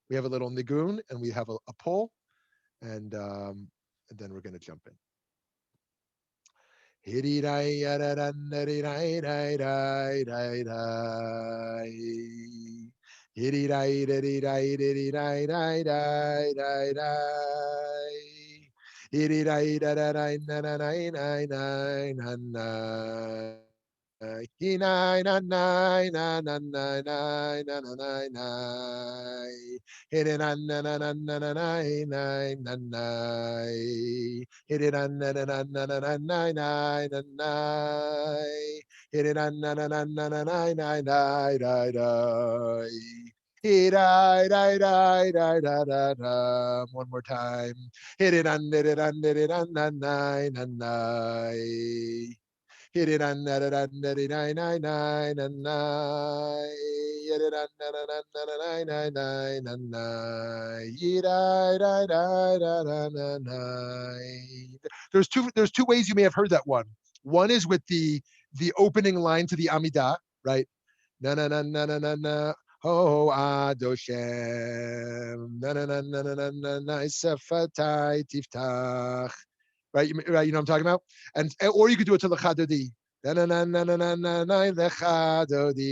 We have a little nigun, and we have a pull, and then we're going to jump in. One more time. There's two ways you may have heard that one. One is with the opening line to the Amidah, right? Na na na na na na na. Oh, Adoshem. Na na na na na na na na. Sefatai tiftach. Right, right. You know what I'm talking about? And or you could do it to Lechadodi. Na na na na na na na na Lechadodi.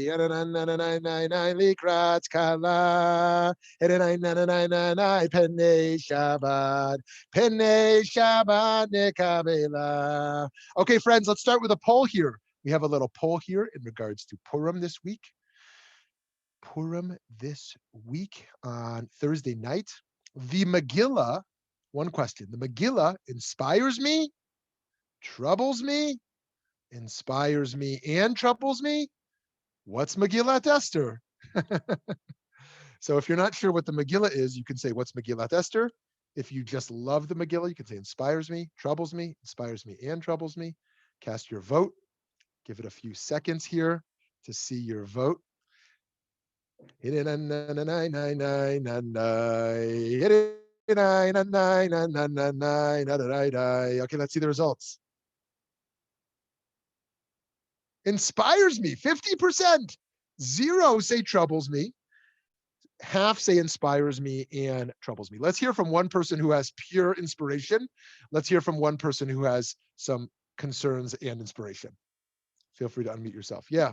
Na na na na na na na Likrat Kala. Na na na na na na na Penei Shabbat. Penei Shabbat Nekabela. Okay, friends, let's start with a poll here. We have a little poll here in regards to Purim this week. Purim this week on Thursday night. The Megillah. One question. The Megillah inspires me, troubles me, inspires me, and troubles me. What's Megillat Esther? So if you're not sure what the Megillah is, you can say, what's Megillat Esther? If you just love the Megillah, you can say inspires me, inspires me, and troubles me. Cast your vote. Give it a few seconds here to see your vote. Okay, let's see the results. Inspires me, 50%. 0 say troubles me. Half say inspires me and troubles me. Let's hear from one person who has pure inspiration. Let's hear from one person who has some concerns and inspiration. Feel free to unmute yourself. Yeah.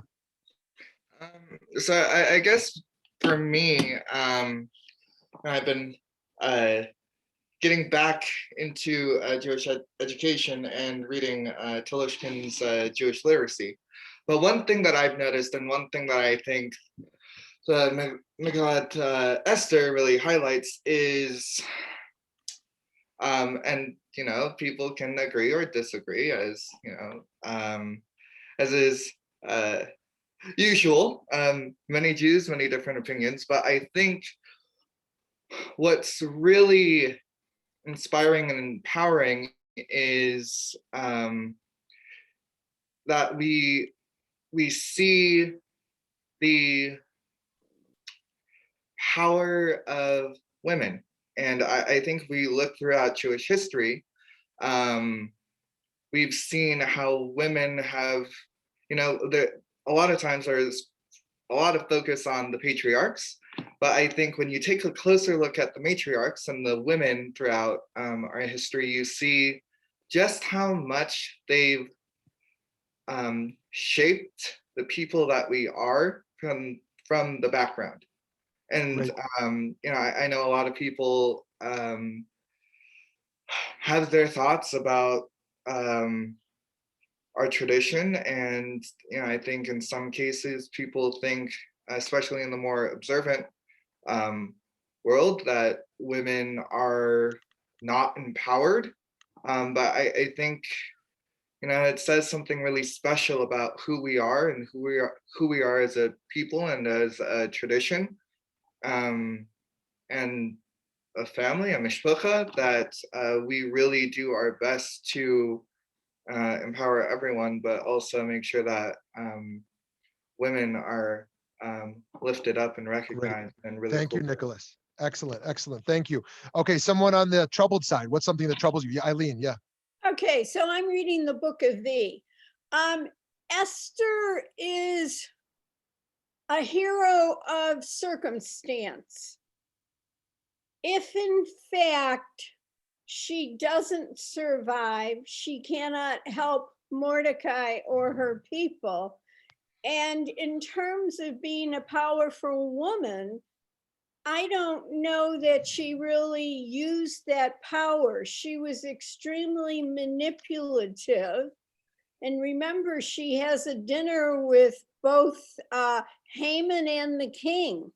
So I guess for me, I've been getting back into Jewish education and reading Tolstoy's Jewish literacy. But one thing that I've noticed, and one thing that I think the Megillat Esther really highlights is, and people can agree or disagree, as as is usual. Many Jews, many different opinions, but I think what's really inspiring and empowering is that we see the power of women. And I think we look throughout Jewish history, we've seen how women have, a lot of times there's a lot of focus on the patriarchs, but I think when you take a closer look at the matriarchs and the women throughout our history, you see just how much they've shaped the people that we are from the background. And Right. I know a lot of people have their thoughts about our tradition, and I think in some cases people think, especially in the more observant world, that women are not empowered. But I think it says something really special about who we are and who we are as a people and as a tradition, and a family, a mishpacha, that we really do our best to empower everyone, but also make sure that women are lifted up and recognized. Great. And really thank you, Nicholas. Excellent, excellent. Thank you. Okay, someone on the troubled side. What's something that troubles you? Yeah, Eileen, yeah. Okay, so I'm reading the book of thee. Esther is a hero of circumstance. If in fact she doesn't survive, she cannot help Mordecai or her people. And in terms of being a powerful woman, I don't know that she really used that power. She was extremely manipulative. And remember, she has a dinner with both Haman and the king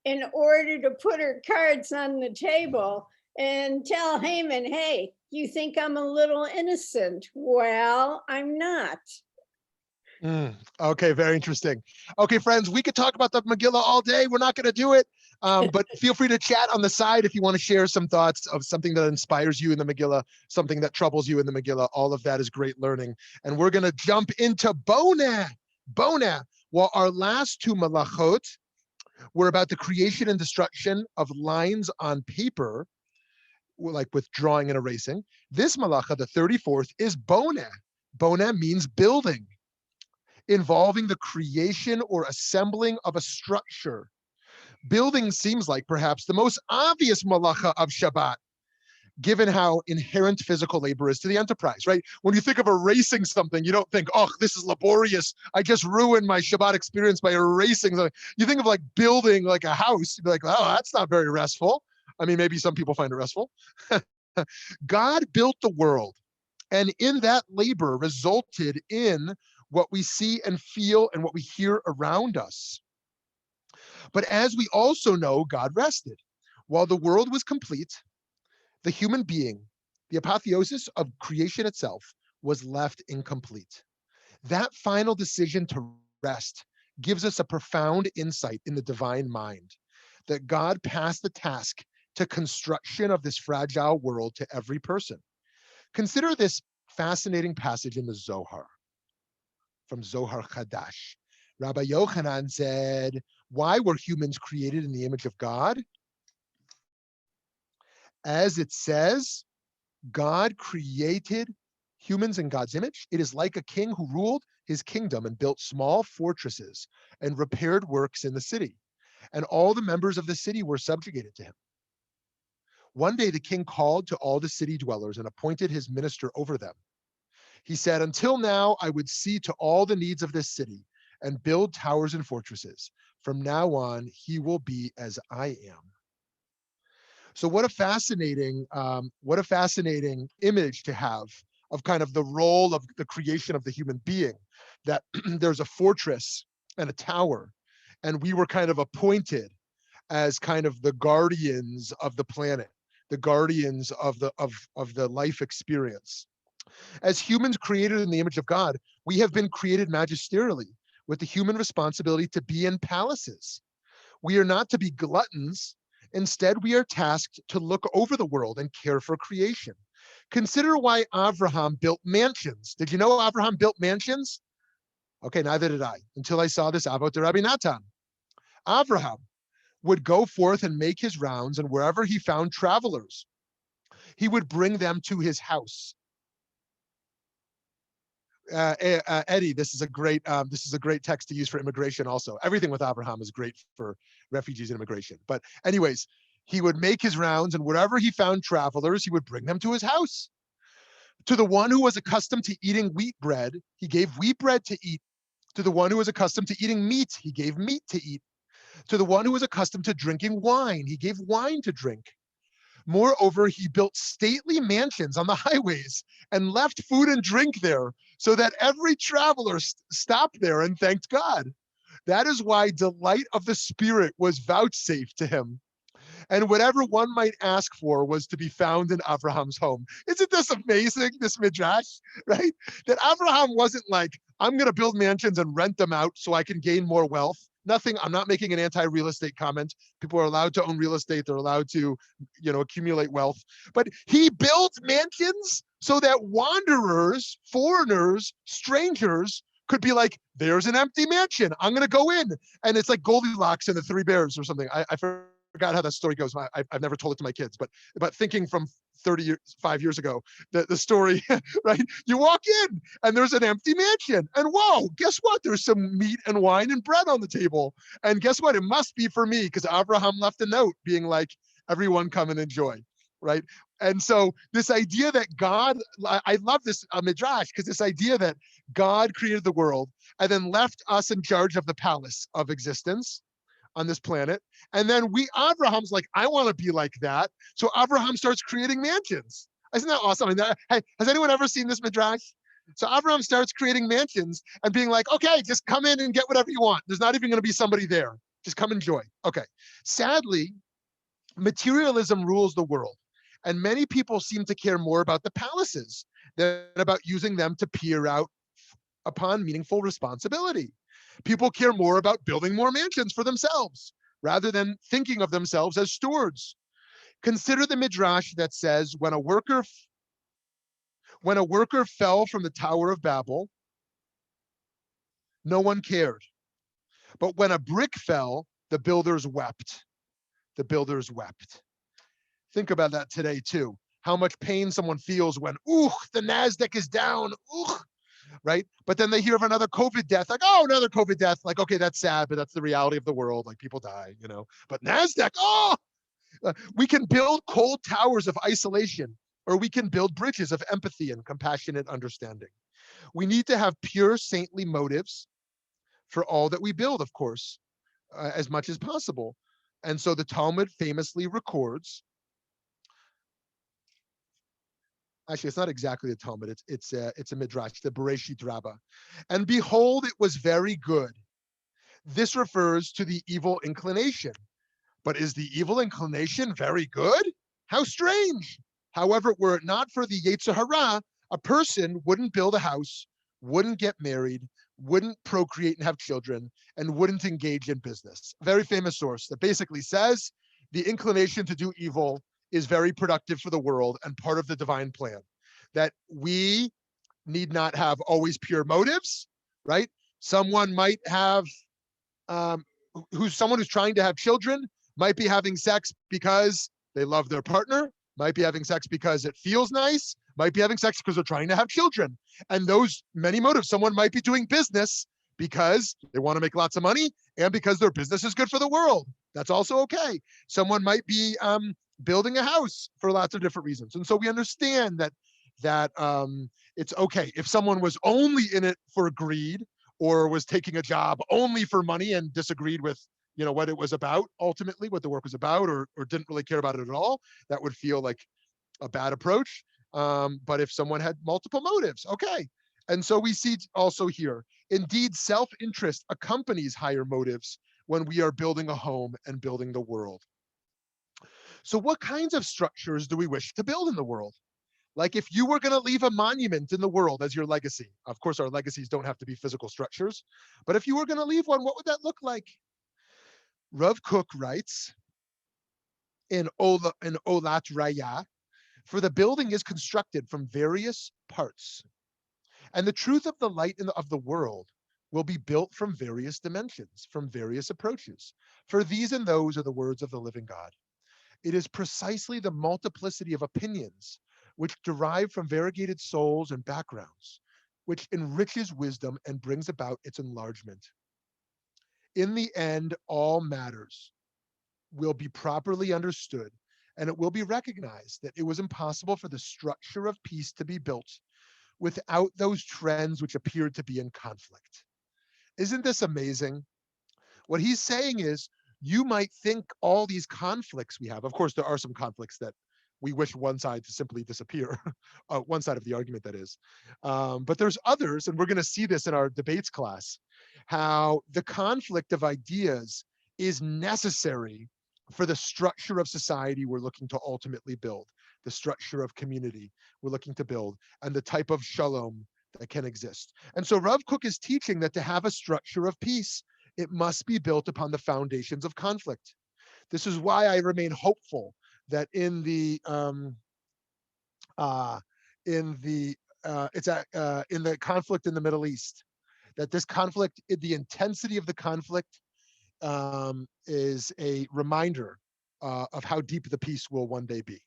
in order to put her cards on the table and tell Haman, hey, you think I'm a little innocent? Well, I'm not. Okay, very interesting. Okay, friends, we could talk about the Megillah all day. We're not going to do it, but feel free to chat on the side if you want to share some thoughts of something that inspires you in the Megillah, something that troubles you in the Megillah. All of that is great learning. And we're going to jump into Boneh. Boneh. Well, our last two melachot were about the creation and destruction of lines on paper, like with drawing and erasing. This malacha, the 34th, is Boneh. Boneh means building, involving the creation or assembling of a structure. Building seems like perhaps the most obvious malacha of Shabbat, given how inherent physical labor is to the enterprise, right? When you think of erasing something, you don't think, oh, this is laborious. I just ruined my Shabbat experience by erasing something. You think of like building like a house, you'd be like, oh, that's not very restful. I mean, maybe some people find it restful. God built the world, and in that labor resulted in what we see and feel and what we hear around us. But as we also know, God rested. While the world was complete, the human being, the apotheosis of creation itself, was left incomplete. That final decision to rest gives us a profound insight in the divine mind, that God passed the task to construction of this fragile world to every person. Consider this fascinating passage in the Zohar, from Zohar Chadash. Rabbi Yochanan said, why were humans created in the image of God? As it says, God created humans in God's image. It is like a king who ruled his kingdom and built small fortresses and repaired works in the city. And all the members of the city were subjugated to him. One day the king called to all the city dwellers and appointed his minister over them. He said, until now, I would see to all the needs of this city and build towers and fortresses. From now on, he will be as I am. So what a fascinating image to have of kind of the role of the creation of the human being, that there's a fortress and a tower, and we were kind of appointed as kind of the guardians of the planet, the guardians of the life experience. As humans created in the image of God, we have been created magisterially with the human responsibility to be in palaces. We are not to be gluttons. Instead, we are tasked to look over the world and care for creation. Consider why Avraham built mansions. Did you know Avraham built mansions? Okay, neither did I, until I saw this Avot de Rabbi Natan. Avraham would go forth and make his rounds, and wherever he found travelers, he would bring them to his house. Eddie, this is a great text to use for immigration. Also, everything with Abraham is great for refugees and immigration. But anyways, he would make his rounds, and wherever he found travelers, he would bring them to his house. To the one who was accustomed to eating wheat bread, he gave wheat bread to eat. To the one who was accustomed to eating meat, he gave meat to eat. To the one who was accustomed to drinking wine, he gave wine to drink. Moreover, he built stately mansions on the highways and left food and drink there, so that every traveler stopped there and thanked God. That is why delight of the Spirit was vouchsafed to him. And whatever one might ask for was to be found in Abraham's home. Isn't this amazing, this midrash, right? That Abraham wasn't like, I'm going to build mansions and rent them out so I can gain more wealth. Nothing, I'm not making an anti-real estate comment. People are allowed to own real estate. They're allowed to, accumulate wealth. But he built mansions so that wanderers, foreigners, strangers could be like, there's an empty mansion. I'm going to go in. And it's like Goldilocks and the Three Bears or something. I forget forgot how that story goes. I've never told it to my kids, but thinking from 5 years ago, the story, right? You walk in and there's an empty mansion, and whoa, guess what? There's some meat and wine and bread on the table, and guess what? It must be for me because Avraham left a note being like, "Everyone come and enjoy," right? And so this idea that God, I love this midrash because this idea that God created the world and then left us in charge of the palace of existence on this planet. And then Abraham's like, I want to be like that. So Abraham starts creating mansions. Isn't that awesome? I mean, hey, has anyone ever seen this midrash? So Abraham starts creating mansions and being like, okay, just come in and get whatever you want. There's not even going to be somebody there. Just come enjoy. Okay. Sadly, materialism rules the world. And many people seem to care more about the palaces than about using them to peer out upon meaningful responsibility. People care more about building more mansions for themselves rather than thinking of themselves as stewards. Consider the midrash that says when a worker fell from the Tower of Babel, no one cared. But when a brick fell, the builders wept. The builders wept. Think about that today too. How much pain someone feels when, the NASDAQ is down, right? But then they hear of another COVID death, like, oh, another COVID death. Like, okay, that's sad, but that's the reality of the world. Like, people die, But NASDAQ, we can build cold towers of isolation, or we can build bridges of empathy and compassionate understanding. We need to have pure saintly motives for all that we build, of course, as much as possible. And so the Talmud famously records, actually, it's not exactly the Talmud. It's a midrash, the Bereshit Rabbah. And behold, it was very good. This refers to the evil inclination. But is the evil inclination very good? How strange. However, were it not for the Yetzer Hara, a person wouldn't build a house, wouldn't get married, wouldn't procreate and have children, and wouldn't engage in business. Very famous source that basically says the inclination to do evil is very productive for the world and part of the divine plan. That we need not have always pure motives, right? Someone might have, someone who's trying to have children might be having sex because they love their partner, might be having sex because it feels nice, might be having sex because they're trying to have children. And those many motives, someone might be doing business because they want to make lots of money and because their business is good for the world. That's also okay. Someone might be building a house for lots of different reasons. And so we understand that it's okay. If someone was only in it for greed or was taking a job only for money and disagreed with what it was about, ultimately, what the work was about, or didn't really care about it at all, that would feel like a bad approach. But if someone had multiple motives, okay. And so we see also here, indeed, self-interest accompanies higher motives when we are building a home and building the world. So what kinds of structures do we wish to build in the world? Like if you were going to leave a monument in the world as your legacy, of course, our legacies don't have to be physical structures, but if you were going to leave one, what would that look like? Rav Kook writes in Olat Raya, for the building is constructed from various parts, and the truth of the light of the world will be built from various dimensions, from various approaches. For these and those are the words of the living God. It is precisely the multiplicity of opinions which derive from variegated souls and backgrounds, which enriches wisdom and brings about its enlargement. In the end, all matters will be properly understood, and it will be recognized that it was impossible for the structure of peace to be built without those trends which appeared to be in conflict. Isn't this amazing? What he's saying is, you might think all these conflicts we have, of course, there are some conflicts that we wish one side to simply disappear, one side of the argument, that is. But there's others, and we're going to see this in our debates class, how the conflict of ideas is necessary for the structure of society we're looking to ultimately build, the structure of community we're looking to build, and the type of shalom that can exist. And so Rav Kook is teaching that to have a structure of peace, it must be built upon the foundations of conflict. This is why I remain hopeful that in the conflict in the Middle East, that this conflict, the intensity of the conflict, is a reminder of how deep the peace will one day be.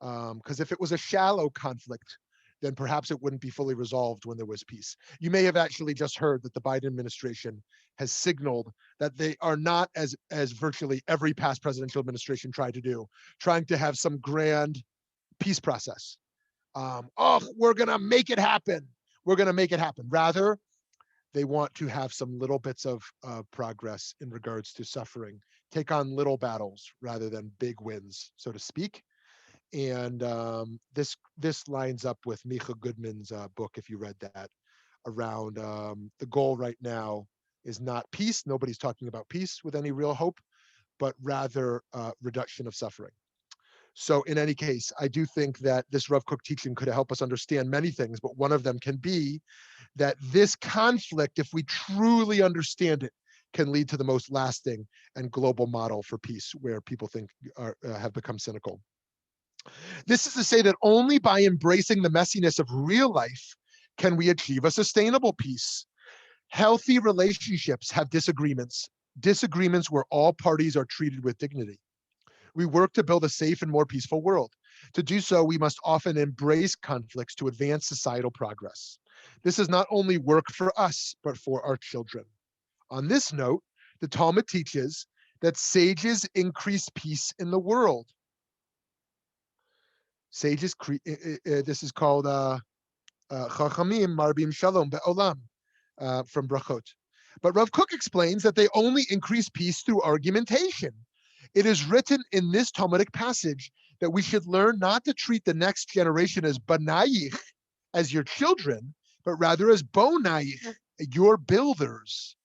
Because if it was a shallow conflict, then perhaps it wouldn't be fully resolved when there was peace. You may have actually just heard that the Biden administration has signaled that they are not, as virtually every past presidential administration tried to do, trying to have some grand peace process. We're going to make it happen. We're going to make it happen. Rather, they want to have some little bits of progress in regards to suffering, take on little battles rather than big wins, so to speak. And this lines up with Micha Goodman's book, if you read that, around the goal right now is not peace. Nobody's talking about peace with any real hope, but rather reduction of suffering. So in any case, I do think that this Rav Kook teaching could help us understand many things, but one of them can be that this conflict, if we truly understand it, can lead to the most lasting and global model for peace, where people think have become cynical. This is to say that only by embracing the messiness of real life can we achieve a sustainable peace. Healthy relationships have disagreements, disagreements where all parties are treated with dignity. We work to build a safe and more peaceful world. To do so, we must often embrace conflicts to advance societal progress. This is not only work for us, but for our children. On this note, the Talmud teaches that sages increase peace in the world. Sages, this is called Chachamim Marbim Shalom Be'olam from Brachot. But Rav Kook explains that they only increase peace through argumentation. It is written in this Talmudic passage that we should learn not to treat the next generation as banayich, as your children, but rather as bonayich, your builders,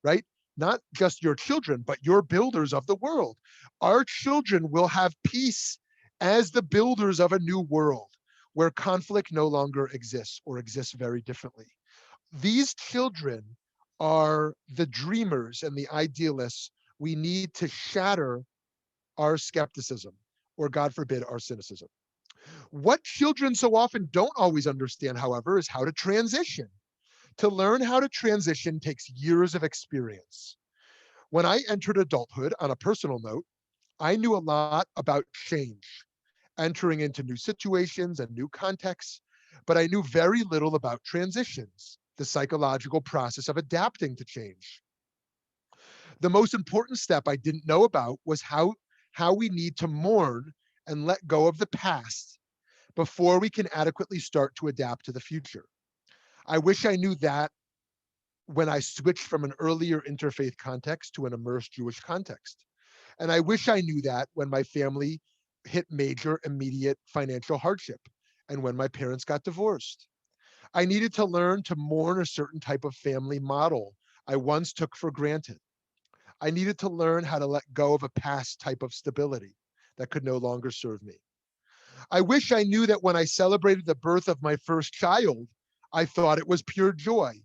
right? Not just your children, but your builders of the world. Our children will have peace as the builders of a new world where conflict no longer exists or exists very differently. These children are the dreamers and the idealists we need to shatter our skepticism, or God forbid, our cynicism. What children so often don't always understand, however, is how to transition. To learn how to transition takes years of experience. When I entered adulthood, on a personal note, I knew a lot about change, entering into new situations and new contexts, but I knew very little about transitions, the psychological process of adapting to change. The most important step I didn't know about was how we need to mourn and let go of the past before we can adequately start to adapt to the future. I wish I knew that when I switched from an earlier interfaith context to an immersed Jewish context. And I wish I knew that when my family hit major immediate financial hardship and when my parents got divorced. I needed to learn to mourn a certain type of family model I once took for granted. I needed to learn how to let go of a past type of stability that could no longer serve me. I wish I knew that when I celebrated the birth of my first child, I thought it was pure joy,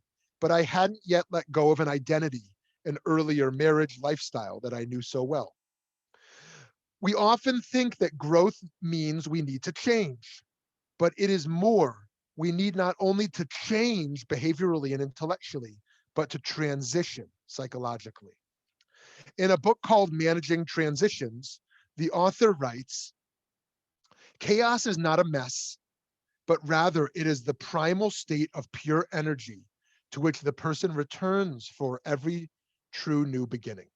but I hadn't yet let go of an identity, an earlier marriage lifestyle that I knew so well. We often think that growth means we need to change, but it is more. We need not only to change behaviorally and intellectually, but to transition psychologically. In a book called Managing Transitions, the author writes, chaos is not a mess, but rather it is the primal state of pure energy to which the person returns for every true new beginning.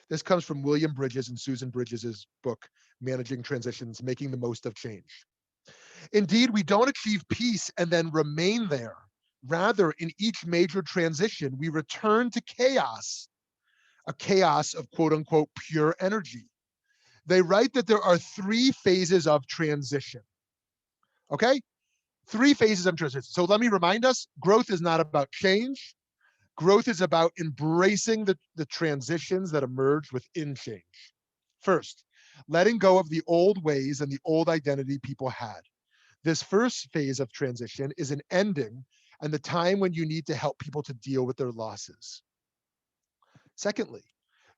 This comes from William Bridges and Susan Bridges' book, Managing Transitions, Making the Most of Change. Indeed, we don't achieve peace and then remain there. Rather, in each major transition, we return to chaos, a chaos of quote unquote pure energy. They write that there are 3 phases of transition. Okay? 3 phases of transition. So let me remind us, growth is not about change. Growth is about embracing the transitions that emerge within change. First, letting go of the old ways and the old identity people had. This first phase of transition is an ending and the time when you need to help people to deal with their losses. Secondly,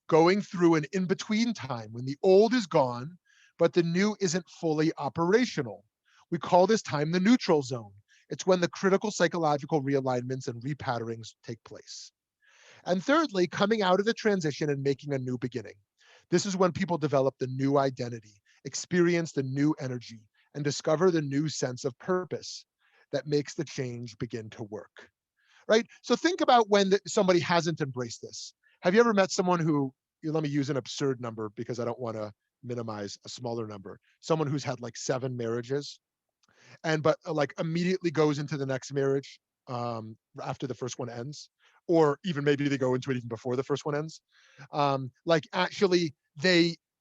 going through an in-between time when the old is gone, but the new isn't fully operational. We call this time the neutral zone. It's when the critical psychological realignments and repatterings take place. And thirdly, coming out of the transition and making a new beginning. This is when people develop the new identity, experience the new energy, and discover the new sense of purpose that makes the change begin to work, right? So think about when somebody hasn't embraced this. Have you ever met someone who, let me use an absurd number because I don't want to minimize a smaller number, someone who's had like 7 marriages but like immediately goes into the next marriage after the first one ends, or even maybe they go into it even before the first one ends. Like actually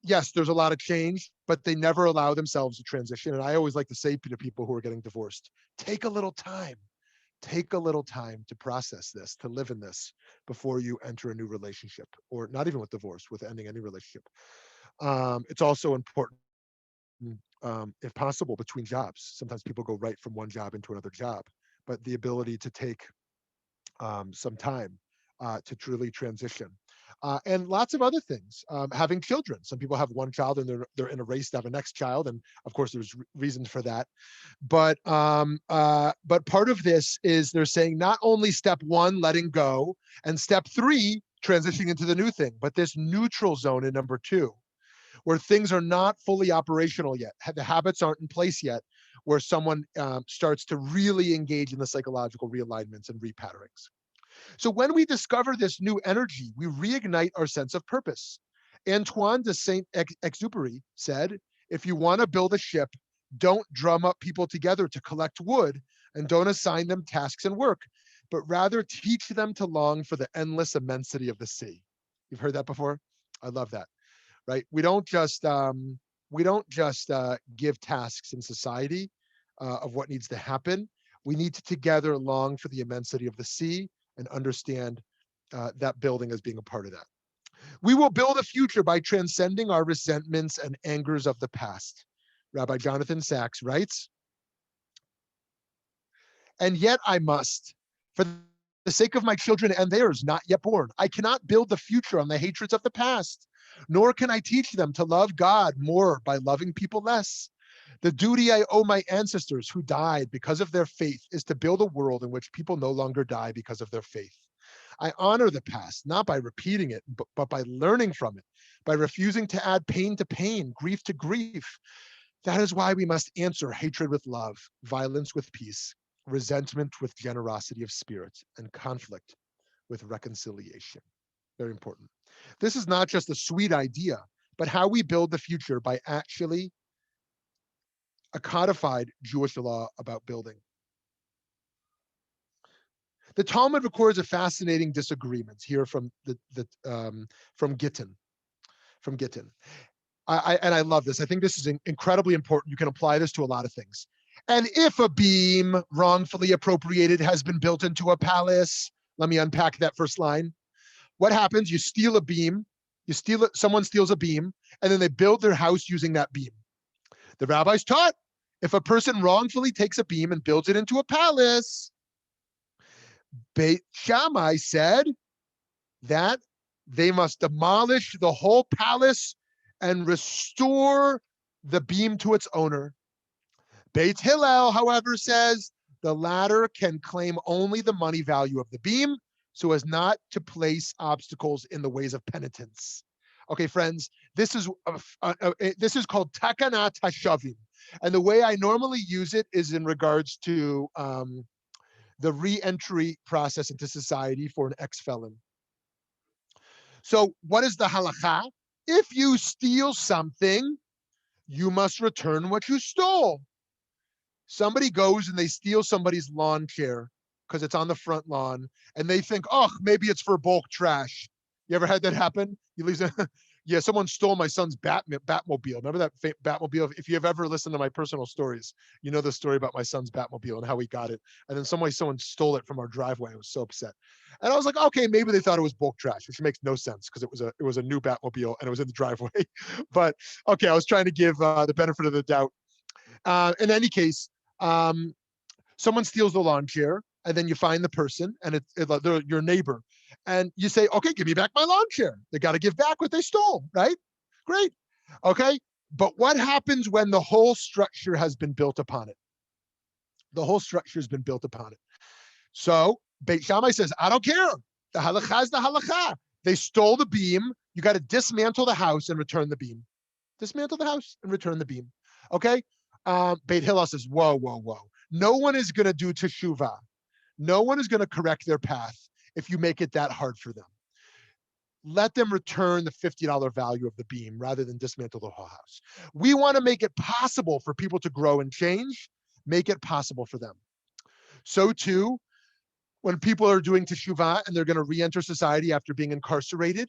yes, there's a lot of change, but they never allow themselves to transition. And I always like to say to people who are getting divorced, take a little time to process this, to live in this before you enter a new relationship, or not even with divorce, with ending any relationship. It's also important, if possible, between jobs. Sometimes people go right from one job into another job, but the ability to take some time to truly transition. And lots of other things. Having children. Some people have one child and they're in a race to have a next child, and of course there's reasons for that. But part of this is they're saying not only step 1, letting go, and step 3, transitioning into the new thing, but this neutral zone in number 2, where things are not fully operational yet. The habits aren't in place yet, where someone starts to really engage in the psychological realignments and repatterings. So when we discover this new energy, we reignite our sense of purpose. Antoine de Saint-Exupéry said, if you want to build a ship, don't drum up people together to collect wood, and don't assign them tasks and work, but rather teach them to long for the endless immensity of the sea. You've heard that before? I love that. Right? We don't just give tasks in society of what needs to happen. We need to together long for the immensity of the sea and understand that building as being a part of that. We will build a future by transcending our resentments and angers of the past. Rabbi Jonathan Sachs writes, and yet I must, for the sake of my children and theirs not yet born, I cannot build the future on the hatreds of the past, nor can I teach them to love God more by loving people less. The duty I owe my ancestors who died because of their faith is to build a world in which people no longer die because of their faith. I honor the past, not by repeating it, but by learning from it, by refusing to add pain to pain, grief to grief. That is why we must answer hatred with love, violence with peace, resentment with generosity of spirit, and conflict with reconciliation. Very important. This is not just a sweet idea, but how we build the future by actually a codified Jewish law about building. The Talmud records a fascinating disagreement here from Gittin. I love this. I think this is incredibly important. You can apply this to a lot of things. And if a beam wrongfully appropriated has been built into a palace, let me unpack that first line. What happens? You steal a beam, someone steals a beam, and then they build their house using that beam. The rabbis taught, if a person wrongfully takes a beam and builds it into a palace, Beit Shammai said that they must demolish the whole palace and restore the beam to its owner. Beit Hillel, however, says the latter can claim only the money value of the beam, so as not to place obstacles in the ways of penitence. Okay, friends, this is called takanat hashavim, and the way I normally use it is in regards to the re-entry process into society for an ex-felon. So what is the halakha? If you steal something, you must return what you stole. Somebody goes and they steal somebody's lawn chair because it's on the front lawn, and they think, oh, maybe it's for bulk trash. You ever had that happen? You leave yeah, someone stole my son's Batmobile. Remember that Batmobile? If you've ever listened to my personal stories, you know the story about my son's Batmobile and how he got it. And then someone stole it from our driveway. I was so upset. And I was like, okay, maybe they thought it was bulk trash, which makes no sense because it was a new Batmobile and it was in the driveway. But okay, I was trying to give the benefit of the doubt. In any case, someone steals the lawn chair, and then you find the person, and they're your neighbor, and you say, okay, give me back my lawn chair. They got to give back what they stole, right? Great. Okay. But what happens when the whole structure has been built upon it? The whole structure has been built upon it. So Beit Shammai says, I don't care. The halakha is the halakha. They stole the beam. You got to dismantle the house and return the beam. Dismantle the house and return the beam. Okay? Beit Hillel says, whoa, whoa, whoa. No one is going to do teshuvah. No one is going to correct their path if you make it that hard for them. Let them return the $50 value of the beam rather than dismantle the whole house. We want to make it possible for people to grow and change, make it possible for them. So too, when people are doing teshuvah and they're going to re-enter society after being incarcerated,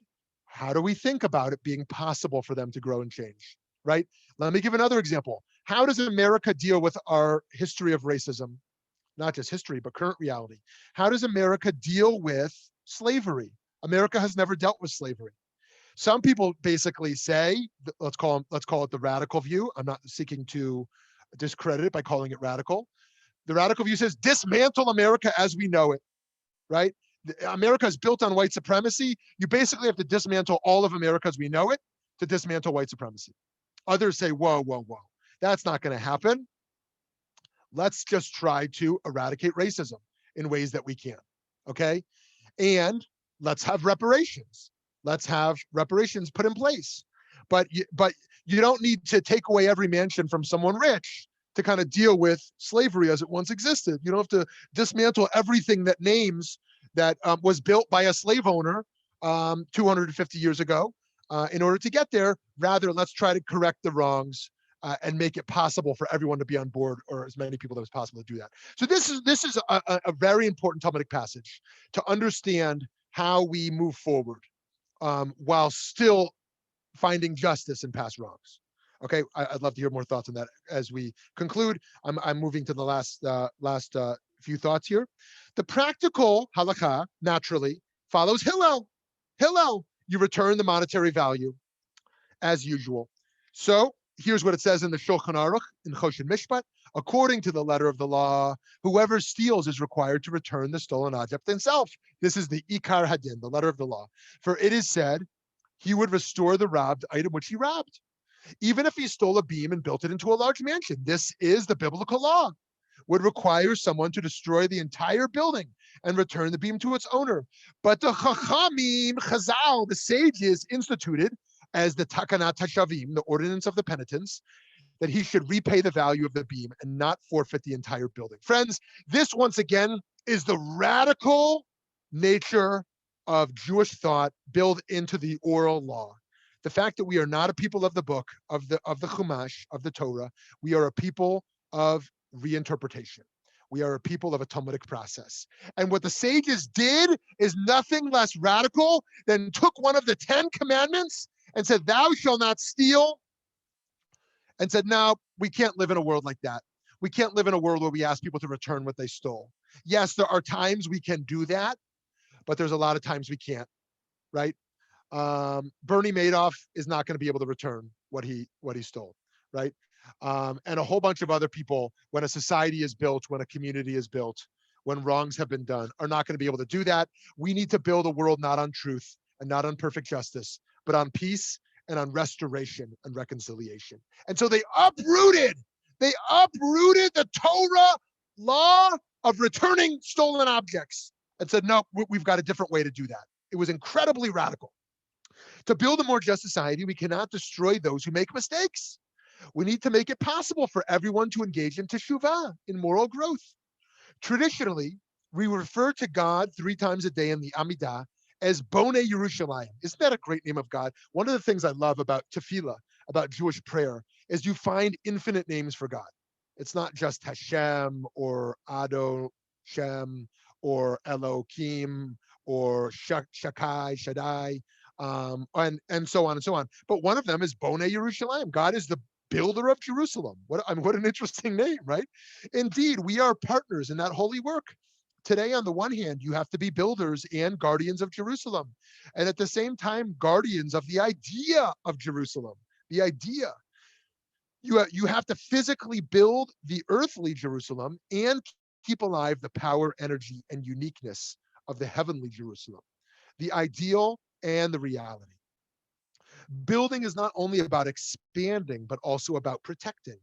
how do we think about it being possible for them to grow and change, right? Let me give another example. How does America deal with our history of racism? Not just history, but current reality. How does America deal with slavery? America has never dealt with slavery. Some people basically say, let's call it the radical view. I'm not seeking to discredit it by calling it radical. The radical view says dismantle America as we know it, right? America is built on white supremacy. You basically have to dismantle all of America as we know it to dismantle white supremacy. Others say, whoa, whoa, whoa, that's not going to happen. Let's just try to eradicate racism in ways that we can, okay? And let's have reparations. Let's have reparations put in place. But you don't need to take away every mansion from someone rich to kind of deal with slavery as it once existed. You don't have to dismantle everything that was built by a slave owner 250 years ago in order to get there. Rather, let's try to correct the wrongs and make it possible for everyone to be on board, or as many people as possible to do that. So this is a very important Talmudic passage to understand how we move forward while still finding justice in past wrongs. Okay, I'd love to hear more thoughts on that as we conclude. I'm moving to the last few thoughts here. The practical halakha naturally follows Hillel. Hillel, you return the monetary value as usual. So here's what it says in the Shulchan Aruch in Choshen Mishpat. According to the letter of the law, whoever steals is required to return the stolen object himself. This is the Ikar Hadin, the letter of the law. For it is said, he would restore the robbed item which he robbed, even if he stole a beam and built it into a large mansion. This is the biblical law. Would require someone to destroy the entire building and return the beam to its owner. But the Chachamim, Chazal, the sages instituted as the Takanat Tashavim, the ordinance of the penitents, that he should repay the value of the beam and not forfeit the entire building. Friends, this once again is the radical nature of Jewish thought built into the oral law. The fact that we are not a people of the book, of the Chumash, of the Torah, we are a people of reinterpretation. We are a people of a Talmudic process. And what the sages did is nothing less radical than took one of the 10 commandments and said, thou shalt not steal, and said, no, we can't live in a world like that. We can't live in a world where we ask people to return what they stole. Yes, there are times we can do that, but there's a lot of times we can't, right? Bernie Madoff is not going to be able to return what he stole, right? And a whole bunch of other people, when a society is built, when a community is built, when wrongs have been done, are not going to be able to do that. We need to build a world not on truth and not on perfect justice, but on peace and on restoration and reconciliation. And so they uprooted the Torah law of returning stolen objects and said, no, we've got a different way to do that. It was incredibly radical. To build a more just society, we cannot destroy those who make mistakes. We need to make it possible for everyone to engage in teshuvah, in moral growth. Traditionally, we refer to God 3 times a day in the Amidah as Boneh Yerushalayim. Isn't that a great name of God? One of the things I love about tefillah, about Jewish prayer, is you find infinite names for God. It's not just Hashem or Ado Shem or Elohim or Shakai, Shaddai, and so on and so on. But one of them is Boneh Yerushalayim. God is the builder of Jerusalem. What an interesting name, right? Indeed, we are partners in that holy work. Today, on the one hand, you have to be builders and guardians of Jerusalem. And at the same time, guardians of the idea of Jerusalem. The idea. You have to physically build the earthly Jerusalem and keep alive the power, energy, and uniqueness of the heavenly Jerusalem. The ideal and the reality. Building is not only about expanding, but also about protecting.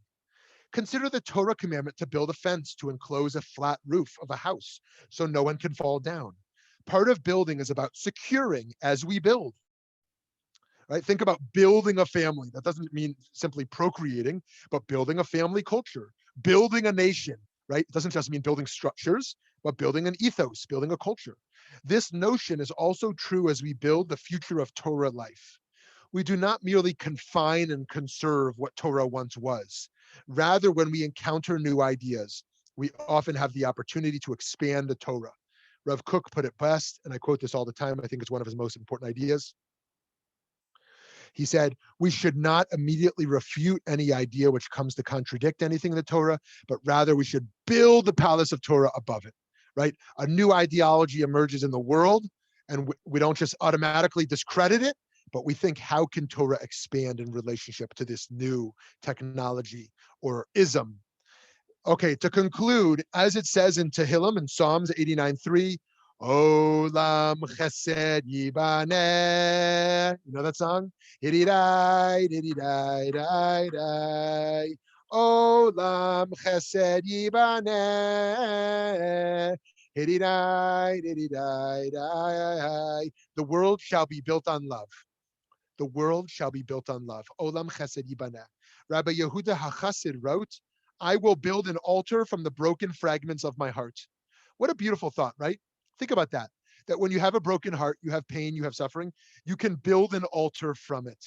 Consider the Torah commandment to build a fence to enclose a flat roof of a house so no one can fall down. Part of building is about securing as we build. right? Think about building a family. That doesn't mean simply procreating, but building a family culture, building a nation, right? It doesn't just mean building structures, but building an ethos, building a culture. This notion is also true as we build the future of Torah life. We do not merely confine and conserve what Torah once was. Rather, when we encounter new ideas, we often have the opportunity to expand the Torah. Rav Kook put it best, and I quote this all the time. I think it's one of his most important ideas. He said, we should not immediately refute any idea which comes to contradict anything in the Torah, but rather we should build the palace of Torah above it, right? A new ideology emerges in the world, and we don't just automatically discredit it, but we think, how can Torah expand in relationship to this new technology or ism? Okay, to conclude, as it says in Tehillim in Psalms 89:3, Olam Chesed Yibaneh. You know that song? Hididai, dididai, dai, dai. Olam Chesed Yibaneh. Hididai, dididai, dai. The world shall be built on love. The world shall be built on love. Olam Chesed Yibaneh. Rabbi Yehuda HaChassid wrote, I will build an altar from the broken fragments of my heart. What a beautiful thought, right? Think about that. That when you have a broken heart, you have pain, you have suffering, you can build an altar from it.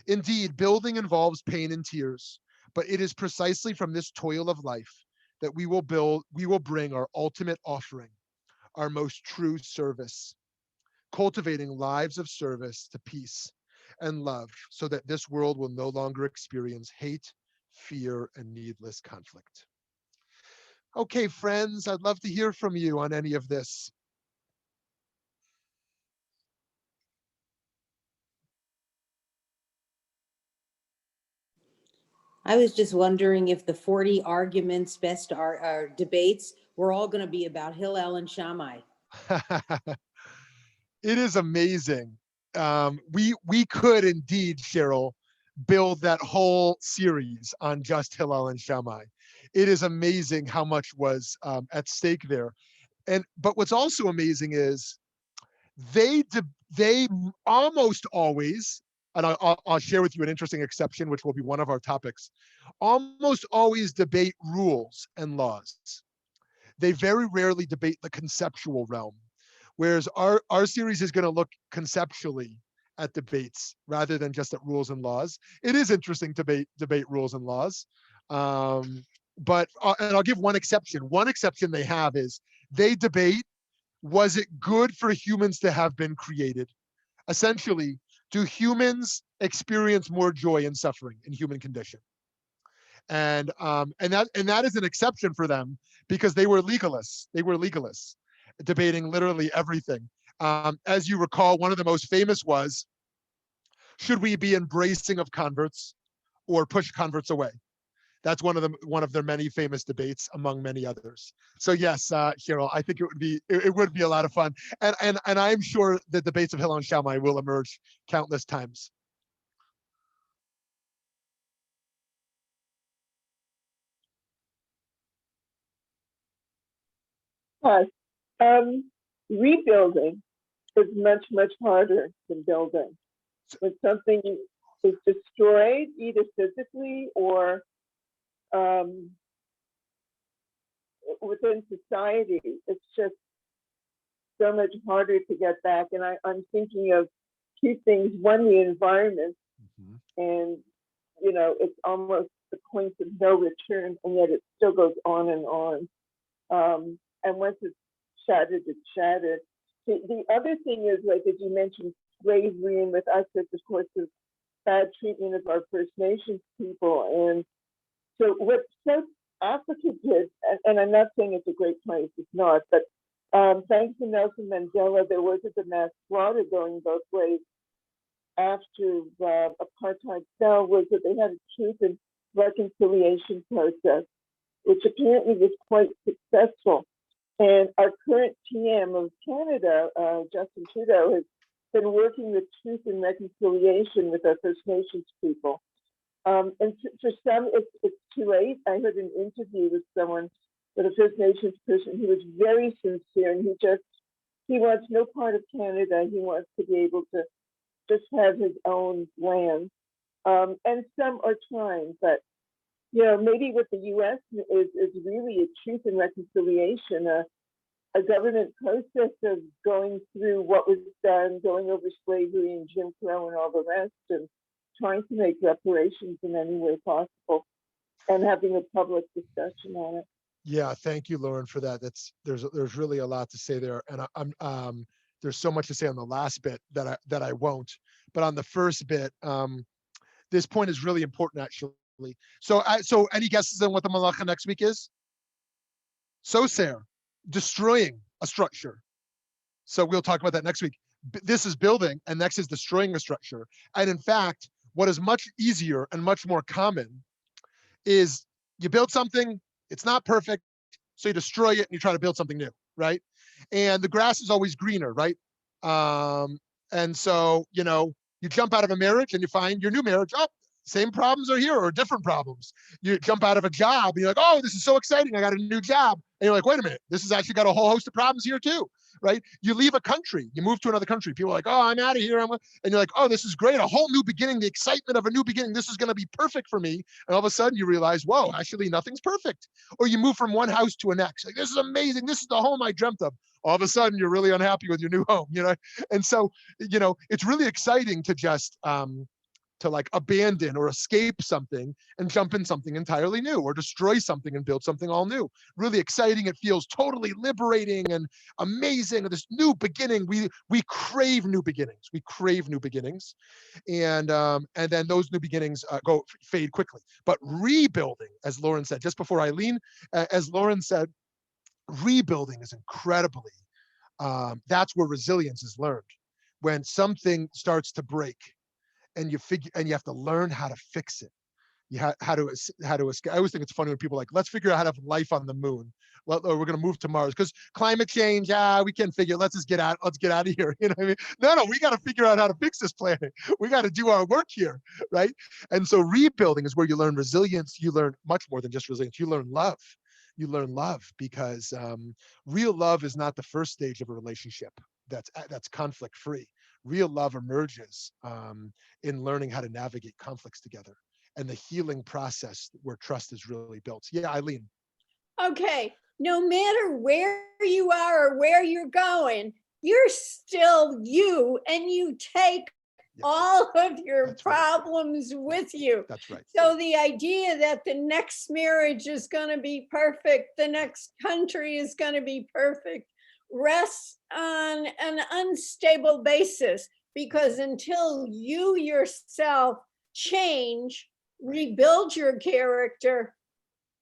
Indeed, building involves pain and tears, but it is precisely from this toil of life that we will bring our ultimate offering, our most true service, cultivating lives of service to peace and love so that this world will no longer experience hate, fear, and needless conflict. Okay, friends, I'd love to hear from you on any of this. I was just wondering if the 40 arguments, best debates, were all going to be about Hillel and Shammai. It is amazing. We could indeed, Cheryl, build that whole series on just Hillel and Shammai. It is amazing how much was at stake there. But what's also amazing is they almost always, and I'll share with you an interesting exception, which will be one of our topics, almost always debate rules and laws. They very rarely debate the conceptual realm, whereas our series is going to look conceptually at debates rather than just at rules and laws. It is interesting to debate rules and laws, but and I'll give one exception. One exception they have is they debate, was it good for humans to have been created? Essentially, do humans experience more joy and suffering in human condition? And that is an exception for them because they were legalists. They were legalists, debating literally everything. As you recall, one of the most famous was, should we be embracing of converts or push converts away? That's one of their many famous debates, among many others. So yes, Cheryl, I think it would be a lot of fun, and I'm sure the debates of Hillel and Shammai will emerge countless times. Yes. Rebuilding is much, much harder than building. When something is destroyed, either physically or within society, it's just so much harder to get back. And I'm thinking of two things. One, the environment, and it's almost the point of no return, and yet it still goes on and on. And once it's shattered, it's shattered. The other thing is, like, as you mentioned, slavery, and with us, it's of course the bad treatment of our First Nations people. And so what South Africa did, and I'm not saying it's a great place, it's not, but thanks to Nelson Mandela, there wasn't a mass slaughter going both ways after apartheid fell, was that they had a truth and reconciliation process, which apparently was quite successful. And our current TM of Canada, Justin Trudeau, has been working with truth and reconciliation with our First Nations people. And for some, it's too late. I heard an interview with someone, with a First Nations person, who was very sincere, and he wants no part of Canada. He wants to be able to just have his own land. And some are trying, but maybe what the U.S. is really a truth and reconciliation, a government process of going through what was done, going over slavery and Jim Crow and all the rest, and trying to make reparations in any way possible, and having a public discussion on it. Yeah, thank you, Lauren, for that. There's really a lot to say there, and I'm there's so much to say on the last bit that I won't. But on the first bit, this point is really important, actually. So any guesses on what the malacha next week is? Soser, destroying a structure. So we'll talk about that next week. This is building, and next is destroying a structure. And in fact, what is much easier and much more common is you build something, it's not perfect, so you destroy it and you try to build something new, right? And the grass is always greener, right? And so, you jump out of a marriage and you find your new marriage, oh, same problems are here or different problems. You jump out of a job and you're like, oh, this is so exciting, I got a new job. And you're like, wait a minute, this has actually got a whole host of problems here too, right? You leave a country, you move to another country. People are like, oh, I'm out of here. And you're like, oh, this is great, a whole new beginning, the excitement of a new beginning. This is going to be perfect for me. And all of a sudden you realize, whoa, actually nothing's perfect. Or you move from one house to a next. Like, this is amazing. This is the home I dreamt of. All of a sudden you're really unhappy with your new home, And so, it's really exciting to just, to like abandon or escape something and jump in something entirely new, or destroy something and build something all new. Really exciting. It feels totally liberating and amazing. This new beginning. We crave new beginnings. We crave new beginnings, and then those new beginnings fade quickly. But rebuilding, as Lauren said just before Eileen, as Lauren said, rebuilding is incredibly. That's where resilience is learned. When something starts to break, and you have to learn how to fix it. How to escape. I always think it's funny when people are like, let's figure out how to have life on the moon. Or we're going to move to Mars because climate change. We can't figure. Let's get out of here. You know what I mean? No, we got to figure out how to fix this planet. We got to do our work here, right? And so rebuilding is where you learn resilience. You learn much more than just resilience. You learn love. You learn love because real love is not the first stage of a relationship that's conflict free. Real love emerges in learning how to navigate conflicts together, and the healing process where trust is really built. Yeah, Eileen. Okay, no matter where you are or where you're going, you're still you, and you take all of your problems with you. That's right. So the idea that the next marriage is going to be perfect, the next country is going to be perfect, rests on an unstable basis, because until you yourself change, rebuild your character,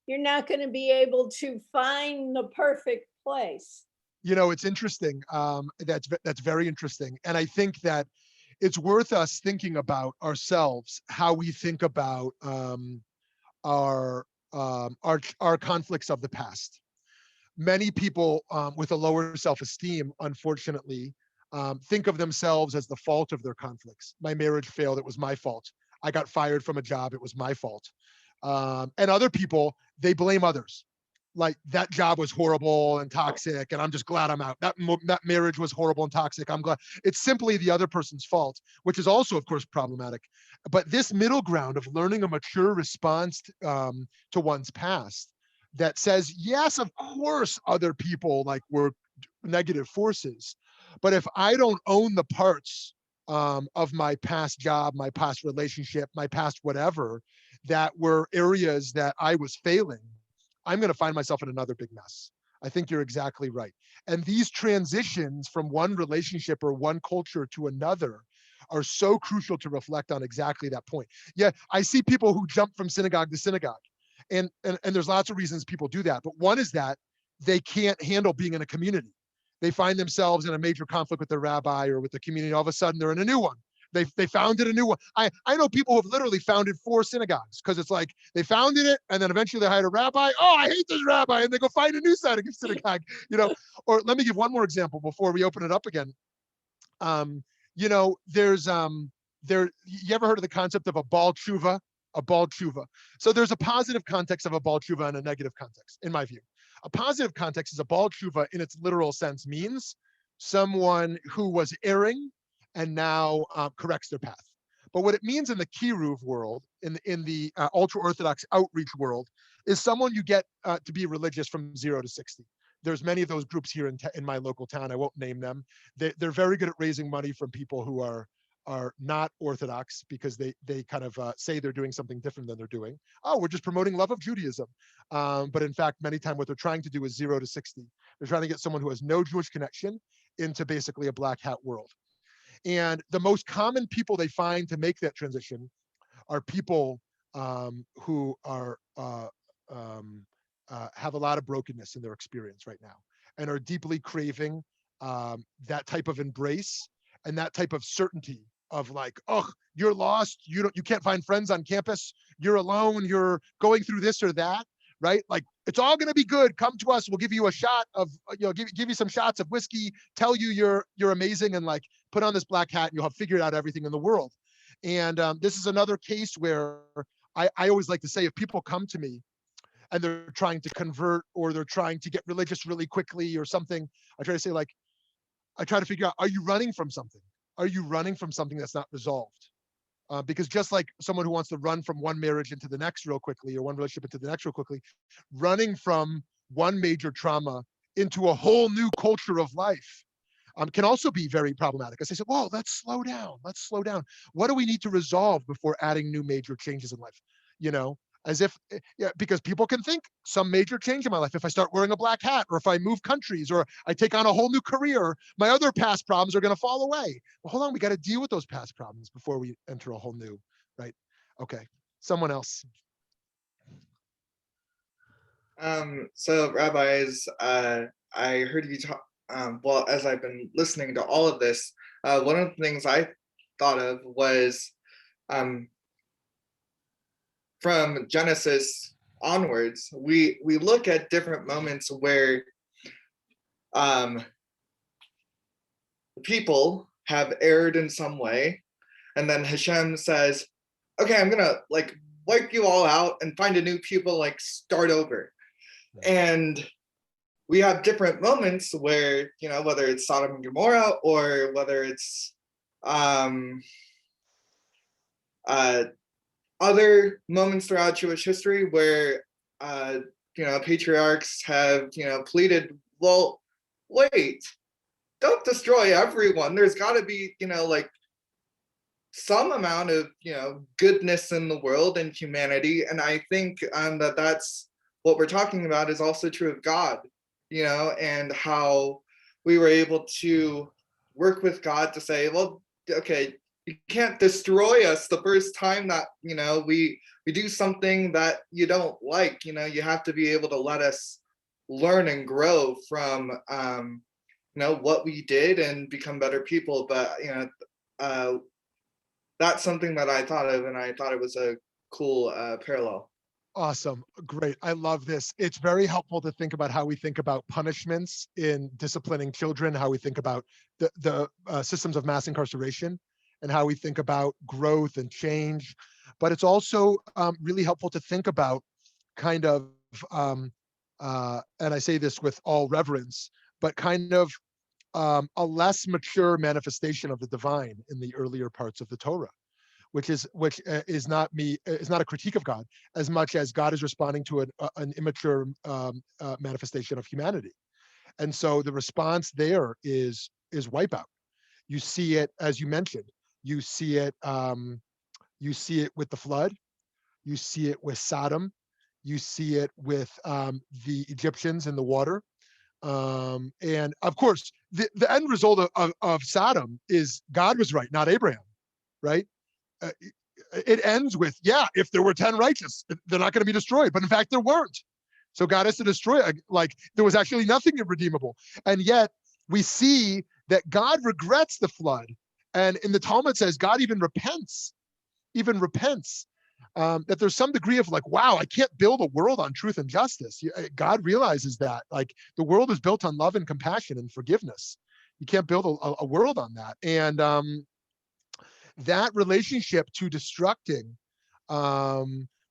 you're not going to be able to find the perfect place. It's interesting. That's very interesting. And I think that it's worth us thinking about ourselves, how we think about our conflicts of the past. Many people with a lower self-esteem, unfortunately, think of themselves as the fault of their conflicts. My marriage failed, it was my fault. I got fired from a job, it was my fault. And other people, they blame others. Like, that job was horrible and toxic, and I'm just glad I'm out. That marriage was horrible and toxic, I'm glad. It's simply the other person's fault, which is also, of course, problematic. But this middle ground of learning a mature response to one's past that says, yes, of course, other people were negative forces. But if I don't own the parts of my past job, my past relationship, my past whatever, that were areas that I was failing, I'm going to find myself in another big mess. I think you're exactly right. And these transitions from one relationship or one culture to another are so crucial to reflect on exactly that point. Yeah, I see people who jump from synagogue to synagogue. And there's lots of reasons people do that. But one is that they can't handle being in a community. They find themselves in a major conflict with their rabbi or with the community. All of a sudden, they're in a new one. They founded a new one. I know people who have literally founded 4 synagogues because it's like they founded it and then eventually they hired a rabbi. Oh, I hate this rabbi, and they go find a new synagogue. Or let me give one more example before we open it up again. There's you ever heard of the concept of a bal tshuva? A bal tshuva. So there's a positive context of a bal tshuva and a negative context, in my view. A positive context is a bal tshuva in its literal sense means someone who was erring and now corrects their path. But what it means in the Kiruv world, in the ultra-Orthodox outreach world, is someone you get to be religious from 0 to 60. There's many of those groups here in my local town. I won't name them. They're very good at raising money from people who are not Orthodox, because they kind of say they're doing something different than they're doing. Oh, we're just promoting love of Judaism. But in fact, many times what they're trying to do is 0 to 60. They're trying to get someone who has no Jewish connection into basically a black hat world. And the most common people they find to make that transition are people who are have a lot of brokenness in their experience right now, and are deeply craving that type of embrace and that type of certainty of like, oh, you're lost, you can't find friends on campus, you're alone, you're going through this or that, right? Like, it's all going to be good. Come to us. We'll give you a shot of, give you some shots of whiskey, tell you you're amazing, and like put on this black hat and you'll have figured out everything in the world. And this is another case where I always like to say, if people come to me and they're trying to convert, or they're trying to get religious really quickly or something, I try to say, like, I try to figure out, are you running from something? Are you running from something that's not resolved? Because just like someone who wants to run from one marriage into the next real quickly, or one relationship into the next real quickly, running from one major trauma into a whole new culture of life can also be very problematic. As I said, whoa, let's slow down. Let's slow down. What do we need to resolve before adding new major changes in life? As if, yeah, because people can think some major change in my life, if I start wearing a black hat, or if I move countries, or I take on a whole new career, my other past problems are going to fall away. Well, hold on, we got to deal with those past problems before we enter a whole new, right? Okay, someone else. So rabbis, I heard you talk, well, as I've been listening to all of this, one of the things I thought of was, from Genesis onwards, we look at different moments where people have erred in some way, and then Hashem says, okay, I'm gonna like wipe you all out and find a new people, like start over. And we have different moments where, whether it's Sodom and Gomorrah, or whether it's other moments throughout Jewish history where, patriarchs have, pleaded, well, wait, don't destroy everyone. There's got to be, like some amount of, goodness in the world and humanity. And I think that's what we're talking about is also true of God, and how we were able to work with God to say, well, okay, you can't destroy us the first time that, we do something that you don't like. You have to be able to let us learn and grow from, what we did and become better people. But, that's something that I thought of, and I thought it was a cool parallel. Awesome. Great. I love this. It's very helpful to think about how we think about punishments in disciplining children, how we think about the systems of mass incarceration, and how we think about growth and change. But it's also really helpful to think about kind of, and I say this with all reverence, but kind of a less mature manifestation of the divine in the earlier parts of the Torah, which is not a critique of God, as much as God is responding to an immature manifestation of humanity. And so the response there is wipeout. You see it, as you mentioned, you see it with the flood, you see it with Sodom, you see it with the Egyptians in the water. And of course, the end result of Sodom is God was right, not Abraham, right? It ends with, yeah, if there were 10 righteous, they're not going to be destroyed. But in fact, there weren't. So God has to destroy it. Like, there was actually nothing irredeemable. And yet we see that God regrets the flood. And in the Talmud says God even repents, that there's some degree of like, wow, I can't build a world on truth and justice. God realizes that, like, the world is built on love and compassion and forgiveness. You can't build a world on that. And that relationship to destructing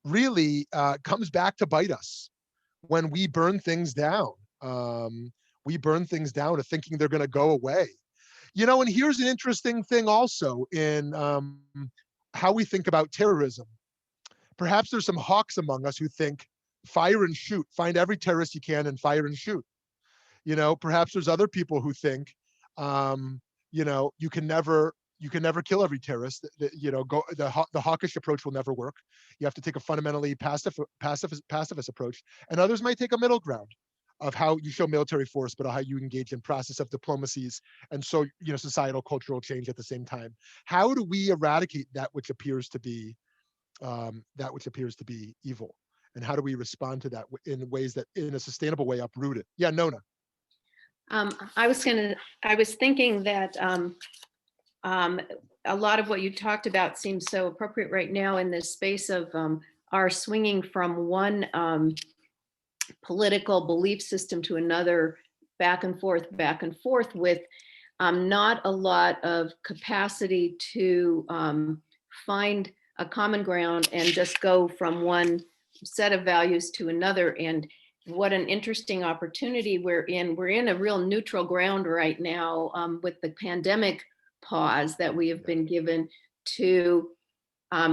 really comes back to bite us when we burn things down. We burn things down to thinking they're going to go away. You know, and here's an interesting thing also in how we think about terrorism. Perhaps there's some hawks among us who think fire and shoot, find every terrorist you can and fire and shoot. You know, perhaps there's other people who think, you know, you can never kill every terrorist. You know, the hawkish approach will never work. You have to take a fundamentally pacifist approach. And others might take a middle ground of how you show military force, but how you engage in process of diplomacies and so, you know, societal cultural change at the same time. How do we eradicate that which appears to be evil? And how do we respond to that in ways that, in a sustainable way, uproot it? Yeah, Nona. I was thinking that a lot of what you talked about seems so appropriate right now in this space of our swinging from one political belief system to another, back and forth with not a lot of capacity to find a common ground and just go from one set of values to another. And what an interesting opportunity we're in. We're in a real neutral ground right now with the pandemic pause that we have been given to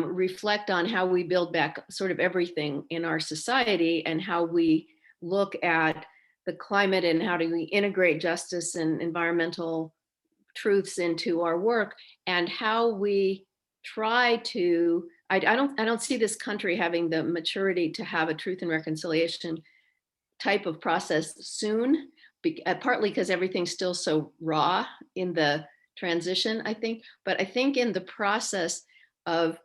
reflect on how we build back sort of everything in our society and how we look at the climate and how do we integrate justice and environmental truths into our work, and how we try to, I don't see this country having the maturity to have a truth and reconciliation type of process soon, partly because everything's still so raw in the transition, I think. But I think in the process of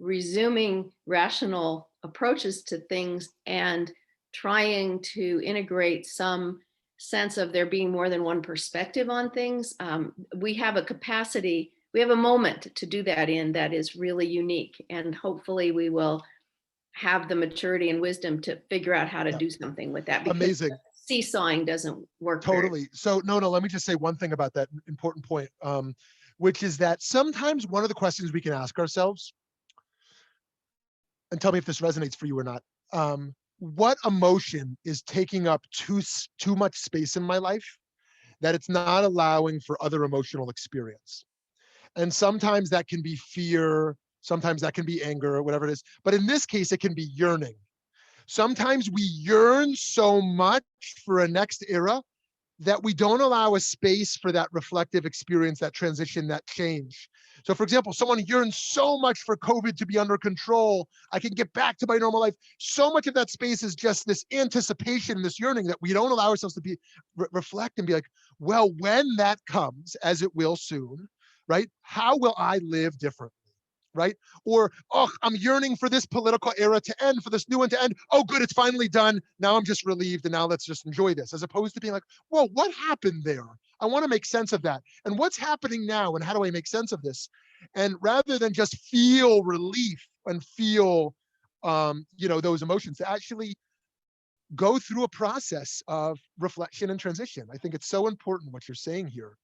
resuming rational approaches to things and trying to integrate some sense of there being more than one perspective on things, we have a capacity, we have a moment to do that in that is really unique. And hopefully we will have the maturity and wisdom to figure out how to do something with that. Amazing. Seesawing doesn't work. Totally. So Nona, let me just say one thing about that important point, which is that sometimes one of the questions we can ask ourselves, and tell me if this resonates for you or not, what emotion is taking up too much space in my life that it's not allowing for other emotional experience? And sometimes that can be fear, sometimes that can be anger, or whatever it is. But in this case, it can be yearning. Sometimes we yearn so much for a next era that we don't allow a space for that reflective experience, that transition, that change. So for example, someone yearns so much for COVID to be under control, I can get back to my normal life. So much of that space is just this anticipation, this yearning that we don't allow ourselves to be reflect and be like, well, when that comes, as it will soon, right? How will I live differently? Right? Or, oh, I'm yearning for this political era to end, for this new one to end. Oh, good, it's finally done. Now I'm just relieved, and now let's just enjoy this, as opposed to being like, whoa, what happened there? I want to make sense of that. And what's happening now, and how do I make sense of this? And rather than just feel relief and feel, you know, those emotions, to actually go through a process of reflection and transition. I think it's so important what you're saying here.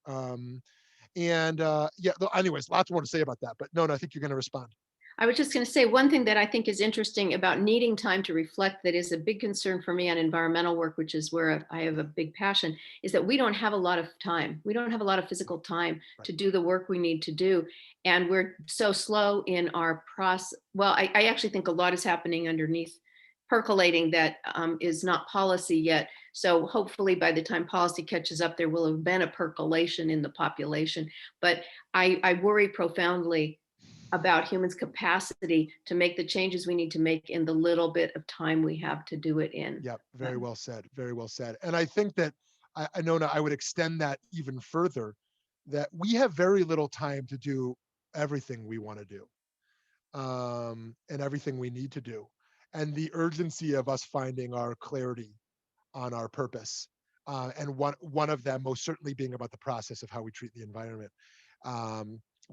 Yeah, anyways, lots more to say about that, but no, I think you're going to respond. I was just going to say one thing that I think is interesting about needing time to reflect, that is a big concern for me on environmental work, which is where I have a big passion, is that we don't have a lot of time. We don't have a lot of physical time to do the work we need to do. And we're so slow in our process. Well, I actually think a lot is happening underneath, percolating, that is not policy yet. So hopefully by the time policy catches up, there will have been a percolation in the population. But I worry profoundly about humans' capacity to make the changes we need to make in the little bit of time we have to do it in. Yeah, very well said. Very well said. And I think that, Nona, I would extend that even further, that we have very little time to do everything we want to do, and everything we need to do. And the urgency of us finding our clarity on our purpose, and one of them most certainly being about the process of how we treat the environment.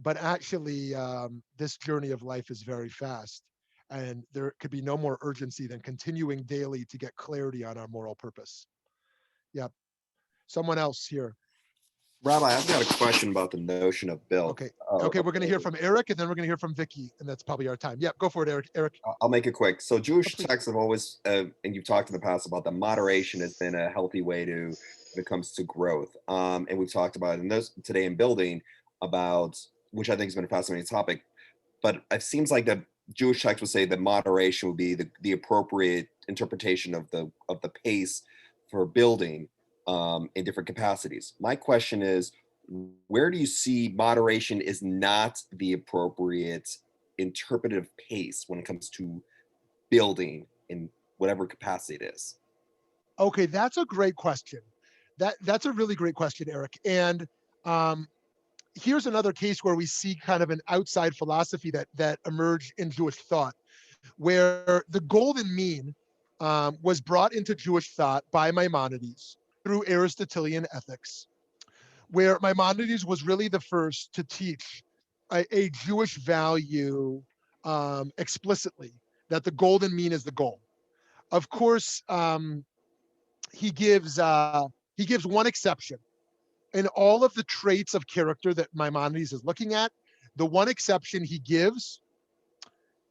But actually, this journey of life is very fast, and there could be no more urgency than continuing daily to get clarity on our moral purpose. Yep. Someone else here. Rabbi, I've got a question about the notion of build. Okay. Okay, we're going to hear from Eric, and then we're going to hear from Vicky, and that's probably our time. Yeah, go for it, Eric. Eric. I'll make it quick. So Jewish please. texts have always, and you've talked in the past about the moderation has been a healthy way to, when it comes to growth. And we've talked about in this today in building about, which I think has been a fascinating topic, but it seems like the Jewish text would say that moderation would be the appropriate interpretation of the pace for building in different capacities. My question is, where do you see moderation is not the appropriate interpretive pace when it comes to building in whatever capacity it is? Okay, that's a great question. That's a really great question, Eric. And here's another case where we see kind of an outside philosophy that emerged in Jewish thought, where the golden mean was brought into Jewish thought by Maimonides through Aristotelian ethics, where Maimonides was really the first to teach a Jewish value explicitly, that the golden mean is the goal. Of course, he gives one exception. In all of the traits of character that Maimonides is looking at, the one exception he gives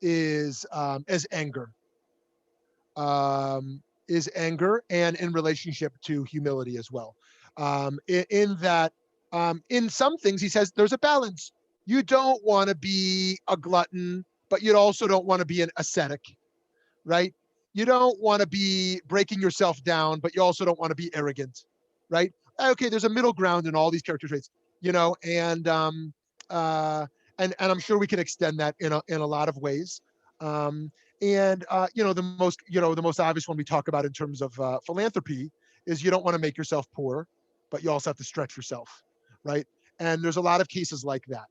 is anger. Is anger, and in relationship to humility as well. In that, in some things, he says there's a balance. You don't want to be a glutton, but you also don't want to be an ascetic, right? You don't want to be breaking yourself down, but you also don't want to be arrogant, right? Okay, there's a middle ground in all these character traits, and I'm sure we can extend that in a lot of ways. The most obvious one we talk about in terms of philanthropy is you don't want to make yourself poor, but you also have to stretch yourself, right? And there's a lot of cases like that.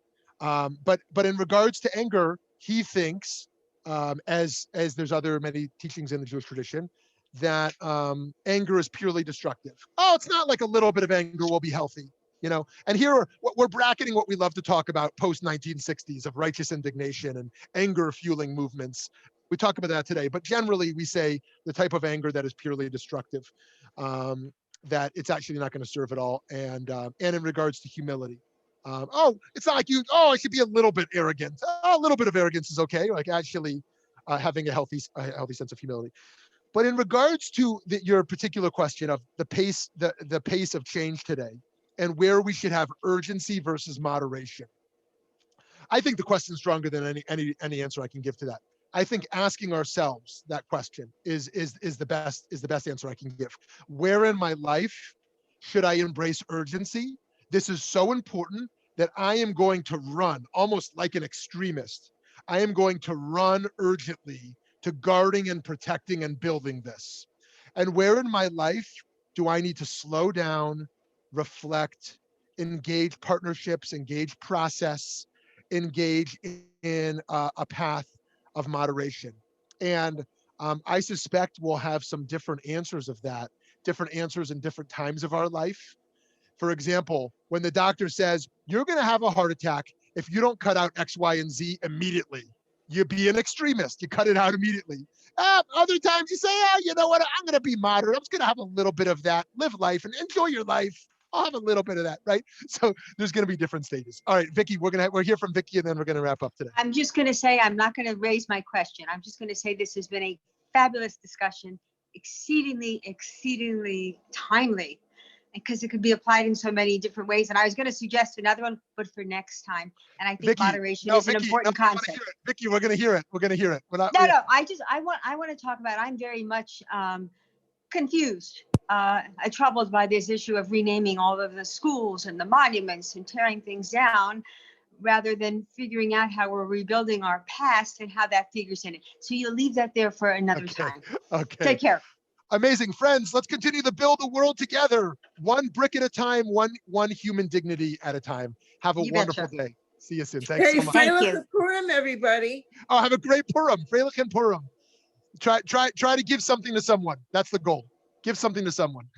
But in regards to anger, he thinks, as there's other many teachings in the Jewish tradition, that anger is purely destructive. Oh, it's not like a little bit of anger will be healthy, And here we're bracketing what we love to talk about post 1960s of righteous indignation and anger fueling movements. We talk about that today, but generally we say the type of anger that is purely destructive, that it's actually not going to serve at all. And in regards to humility, it's not like I should be a little bit arrogant. A little bit of arrogance is okay. Like actually having a healthy sense of humility. But in regards to your particular question of the pace of change today and where we should have urgency versus moderation, I think the question is stronger than any answer I can give to that. I think asking ourselves that question is the best answer I can give. Where in my life should I embrace urgency? This is so important that I am going to run, almost like an extremist. I am going to run urgently to guarding and protecting and building this. And where in my life do I need to slow down, reflect, engage partnerships, engage process, engage in a path of moderation? And I suspect we'll have some different answers of that, different answers in different times of our life. For example, when the doctor says, you're going to have a heart attack if you don't cut out X, Y, and Z immediately, you be an extremist. You cut it out immediately. Other times you say, you know what? I'm going to be moderate. I'm just going to have a little bit of that. Live life and enjoy your life. I'll have a little bit of that, right? So there's going to be different stages. All right, Vicky, we're here from Vicky, and then we're going to wrap up today. I'm just going to say, I'm not going to raise my question. I'm just going to say this has been a fabulous discussion, exceedingly timely, because it could be applied in so many different ways. And I was going to suggest another one, but for next time. And I think Vicky, moderation is an important concept. Vicky, we're going to hear it. We're going to hear it. I want to talk about, I'm very much confused, troubled by this issue of renaming all of the schools and the monuments and tearing things down, rather than figuring out how we're rebuilding our past and how that figures in it. So you'll leave that there for another time. Okay. Take care. Amazing. Friends, let's continue to build the world together, one brick at a time, one human dignity at a time. Have a wonderful day. See you soon. Thanks so much. Thank you. Purim, everybody. Oh, have a great Purim. Freilich and Purim. Try to give something to someone. That's the goal. Give something to someone.